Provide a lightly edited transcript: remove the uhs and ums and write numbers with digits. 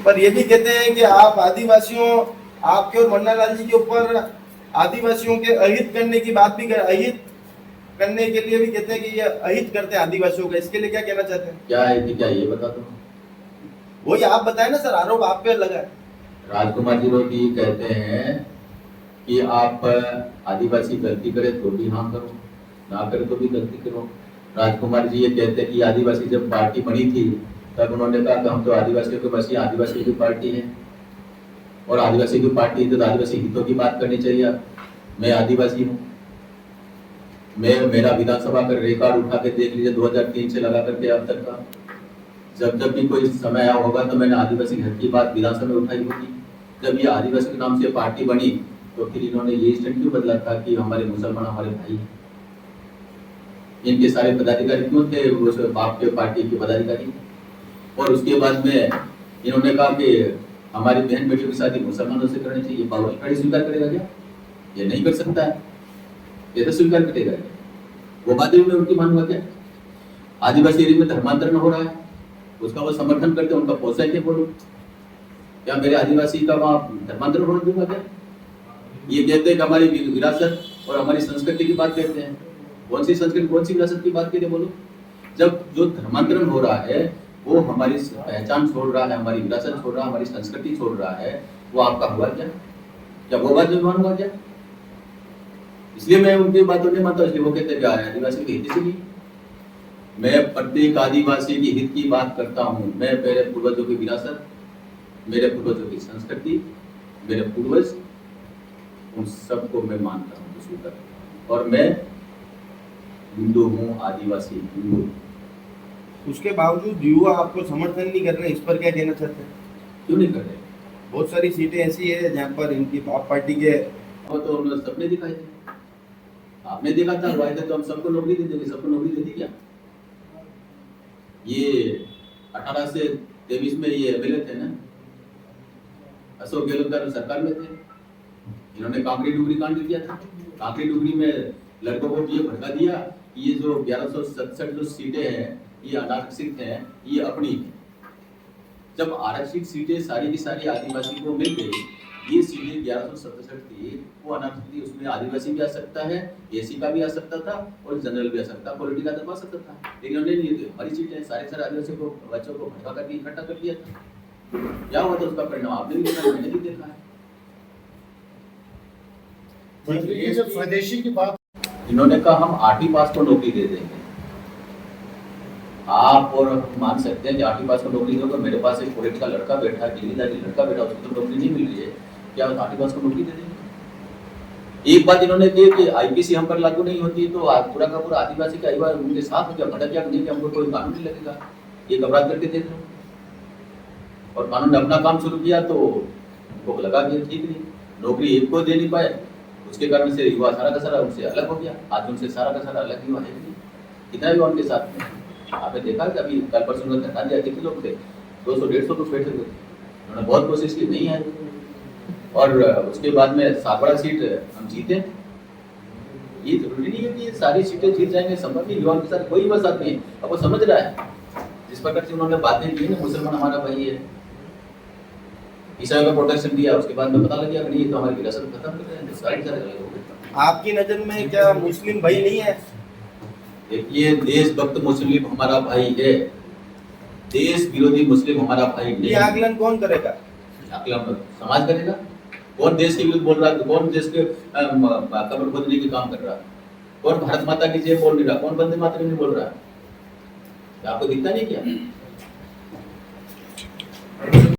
पर ये भी कहते हैं कि आप आदिवासियों, आपके और मन्नालाल जी के ऊपर आदिवासियों के अहित करने की बात भी कर, अहित करने के लिए भी कहते हैं कि ये अहित करते हैं आदिवासियों का, इसके लिए क्या कहना चाहते हैं? क्या है कि क्या ये बता दो। वही आप बताए ना सर, आरोप आप पे लगा है। राजकुमार जी लोग ये कहते हैं कि आप आदिवासी गलती करे तो भी हाँ करो, ना करे तो भी गलती करो। राजकुमार जी ये कहते हैं कि आदिवासी जब पार्टी बनी थी तब उन्होंने कहा कि हम तो आदिवासियों के बस, आदिवासियों की पार्टी है और आदिवासी की पार्टी है तो आदिवासी हितों की बात करनी चाहिए। मैं आदिवासी हूँ, मैं मेरा विधानसभा का रिकॉर्ड उठा के देख लीजिए 2003 से लगा करके अब तक का, जब भी कोई समय आया होगा तो मैंने आदिवासी हित की बात विधानसभा में उठाई होगी। जब ये आदिवासी के नाम से पार्टी बनी तो फिर इन्होंने ये स्टैंड क्यों बदला था कि हमारे मुसलमान हमारे भाई हैं? इनके सारे पदाधिकारी क्यों थे उस बाप के पार्टी के पदाधिकारी? और उसके बाद में इन्होंने कहा कि हमारी बहन बेटियों की शादी मुसलमानों से करनी चाहिए। बाबा खड़ी स्वीकार करेगा क्या? ये नहीं कर सकता है, ये तो स्वीकार करेगा। वो बातें में उनकी मानूंगा क्या? आदिवासी एरिया में धर्मांतरण हो रहा है, उसका वो समर्थन करते हैं, उनका पौसा है बोलो क्या मेरे आदिवासी का वहाँ धर्मांतरण होने दूंगा क्या? ये कहते हैं कि हमारी विरासत और हमारी संस्कृति की बात करते हैं। कौन सी संस्कृति, कौन सी विरासत की बात करते हैं बोलो? जब जो धर्मांतरण हो रहा है वो हमारी पहचान छोड़ रहा है, हमारी विरासत छोड़ रहा है, हमारी संस्कृति छोड़ रहा है, वो आपका हुआ क्या? क्या वो बात विमान हुआ क्या? इसलिए मैं उनकी बातों नहीं मानता, इसलिए वो कहते हैं आदिवासी के हित से भी मैं प्रत्येक आदिवासी के हित की बात करता हूँ। मैं मेरे पूर्वजों की विरासत, मेरे पूर्वजों की संस्कृति, मेरे पूर्वज, उन सबको मैं मानता हूँ। और मैं हिंदू हूँ, आदिवासी हिंदू। उसके बावजूद युवा आपको समर्थन नहीं कर रहे, इस पर क्या कहना चाहते हैं? क्यों नहीं कर रहे? बहुत सारी सीटें ऐसी है जहाँ पर इनकी आप पार्टी के, और तो उन्होंने सपने दिखाए थे, आपने देखा था वायदे तो हम सबको नौकरी दे देंगे, सबको नौकरी दे दी क्या? ये 18 से 23 में ये एमएलए थे ना, अशोक गहलोत सरकार में थे, इन्होंने कांकरी डुगरी कांड किया था। कांकरी डुगरी में लड़कों को ये भड़का दिया कि ये जो 1167 जो सीटें हैं ये अनारक्षित हैं, ये अपनी। जब आरक्षित सीटें सारी की सारी आदिवासी को मिल गई, ये सीटें 1167 थी, वो अनारक्षित थी, उसमें आदिवासी भी आ सकता है, एसी का भी आ सकता था और जनरल भी आ सकता, पॉलिटी का दबा सकता था, लेकिन उन्होंने ये हमारी सीटें सारे आदिवासी को बच्चों को भड़का करके इकट्ठा कर दिया था। क्या हुआ था उसका परिणाम आपने भी देखा, मैंने भी देखा है। स्वदेशी की बात, इन्होंने कहा हम 8वीं पास को नौकरी दे देंगे। आप और मान सकते हैं कि 8वीं पास को नौकरी दोगे। मेरे पास एक पुलिस का लड़का बैठा, डिग्रीदारी लड़का बैठा, उसको तो नौकरी नहीं मिल रही है, क्या 8वीं पास को नौकरी दे देंगे? एक बात इन्होंने की कि आईपीसी हम पर लागू नहीं होती तो पूरा का पूरा आदिवासी का युवा उनके साथ हो गया, भटक गया नहीं कि हमको कोई कानून नहीं लगेगा। ये घबरा करके देख लो, और कानून ने अपना काम शुरू किया तो उनको लगा कि ठीक नहीं, नौकरी एक को दे नहीं पाए, उसके कारण से युवा सारा का सारा उनसे अलग हो गया। आज उनसे सारा का सारा अलग युवा है नहीं, कितना युवा उनके साथ में। आपने देखा कि अभी कल परसों में धरना दिया, कितने लोग थे? 200-150 लोग बैठे हुए थे। उन्होंने बहुत कोशिश की, नहीं आए, और उसके बाद में सागवाड़ा सीट हम जीते। ये जरूरी नहीं है कि ये सारी सीटें जीत जाएंगे, संभव नहीं, युवाओं के साथ कोई बस आदमी है। अब वो समझ रहा है जिस प्रकार से उन्होंने बातें की ना, मुसलमान हमारा भाई है, ईसाइयों का प्रोटेक्शन दिया, उसके बाद में पता लग गया कि नहीं, तो हमारी विरासत खत्म कर रहे हैं, सारी सारे अलग हो गए। आपकी नजर में क्या मुस्लिम भाई नहीं है? देखिए, देशभक्त मुस्लिम हमारा भाई है, देश विरोधी मुस्लिम हमारा भाई नहीं। ये आकलन कौन करेगा? आकलन समाज करेगा। कौन देश के विरुद्ध बोल रहा है, कौन देश के कब्र खोदने के काम कर रहा है, कौन भारत माता की जय बोल नहीं रहा, कौन वंदे मातरम नहीं बोल रहा है? आपको दिखता नहीं क्या?